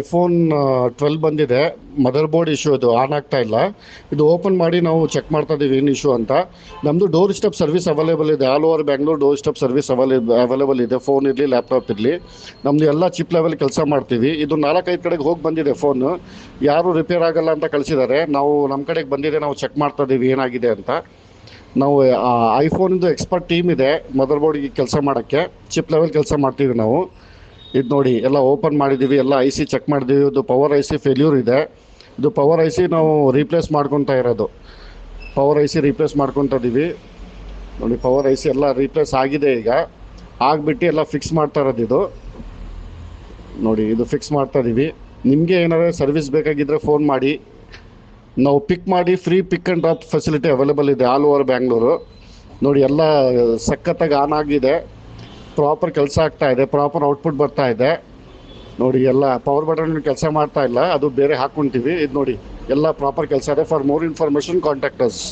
IPhone 12 ಬಂದಿದೆ. Mother board issue ಇದು on ಆಗ್ತಾ ಇಲ್ಲ. ಇದು ಓಪನ್ ಮಾಡಿ ನಾವು ಚೆಕ್ ಮಾಡ್ತಾ ಇದ್ದೀವಿ ಏನು ಇಶ್ಯೂ ಅಂತ. ನಮ್ಮದು ಡೋರ್ ಸ್ಟೆಪ್ ಸರ್ವಿಸ್ ಅವೈಲೇಬಲ್ ಇದೆ. All over Bangalore door step service available ಇದೆ. ಫೋನ್ ಇರಲಿ, ಲ್ಯಾಪ್ಟಾಪ್ ಇರಲಿ, ನಮ್ಮದು ಎಲ್ಲ ಚಿಪ್ ಲೆವೆಲ್ ಕೆಲಸ ಮಾಡ್ತೀವಿ. ಇದು 4-5 ಕಡೆಗೆ ಹೋಗಿ ಬಂದಿದೆ ಫೋನು. ಯಾರೂ ರಿಪೇರ್ ಆಗಲ್ಲ ಅಂತ ಕಳಿಸಿದ್ದಾರೆ. ನಾವು ನಮ್ಮ ಕಡೆಗೆ ಬಂದಿದೆ, ನಾವು ಚೆಕ್ ಮಾಡ್ತಾ ಇದ್ದೀವಿ ಏನಾಗಿದೆ ಅಂತ. ನಾವು ಐಫೋನಿಂದು ಎಕ್ಸ್ಪರ್ಟ್ ಟೀಮ್ ಇದೆ ಮದರ್ ಬೋರ್ಡಿಗೆ ಕೆಲಸ ಮಾಡೋಕ್ಕೆ. ಚಿಪ್ ಲೆವೆಲ್ ಕೆಲಸ ಮಾಡ್ತೀವಿ ನಾವು. ಇದು ನೋಡಿ, ಎಲ್ಲ ಓಪನ್ ಮಾಡಿದ್ದೀವಿ, ಎಲ್ಲ ಐ ಸಿ ಚೆಕ್ ಮಾಡಿದ್ದೀವಿ. ಇದು ಪವರ್ ಐ ಸಿ ಫೇಲ್ಯೂರ್ ಇದೆ. ಇದು ಪವರ್ ಐ ಸಿ ನಾವು ರೀಪ್ಲೇಸ್ ಮಾಡ್ಕೊತಾ ಇರೋದು. ಪವರ್ ಐ ಸಿ ರೀಪ್ಲೇಸ್ ಮಾಡ್ಕೊತಾ ಇದ್ದೀವಿ. ನೋಡಿ, ಪವರ್ ಐ ಸಿ ಎಲ್ಲ ರೀಪ್ಲೇಸ್ ಆಗಿದೆ. ಈಗ ಆಗಿಬಿಟ್ಟು ಎಲ್ಲ ಫಿಕ್ಸ್ ಮಾಡ್ತಾ ಇರೋದು ಇದು. ನೋಡಿ, ಇದು ಫಿಕ್ಸ್ ಮಾಡ್ತಾ ಇದ್ದೀವಿ. ನಿಮಗೆ ಏನಾದರೂ ಸರ್ವಿಸ್ ಬೇಕಾಗಿದ್ದರೆ ಫೋನ್ ಮಾಡಿ, ನಾವು ಪಿಕ್ ಮಾಡಿ. Free pick and drop facility available ಇದೆ ಆಲ್ ಓವರ್ ಬ್ಯಾಂಗ್ಳೂರು. ನೋಡಿ, ಎಲ್ಲ ಸಖತ್ತಾಗಿ ಆನ್ ಆಗಿದೆ. ಪ್ರಾಪರ್ ಕೆಲಸ ಆಗ್ತಾ ಇದೆ, ಪ್ರಾಪರ್ ಔಟ್ಪುಟ್ ಬರ್ತಾ ಇದೆ. ನೋಡಿ, ಎಲ್ಲ ಪವರ್ ಬಟನ್ ಕೆಲಸ ಮಾಡ್ತಾ ಇಲ್ಲ, ಅದು ಬೇರೆ ಹಾಕ್ಕೊಂತೀವಿ. ಇದು ನೋಡಿ, ಎಲ್ಲ ಪ್ರಾಪರ್ ಕೆಲಸ ಇದೆ. For more information contact us.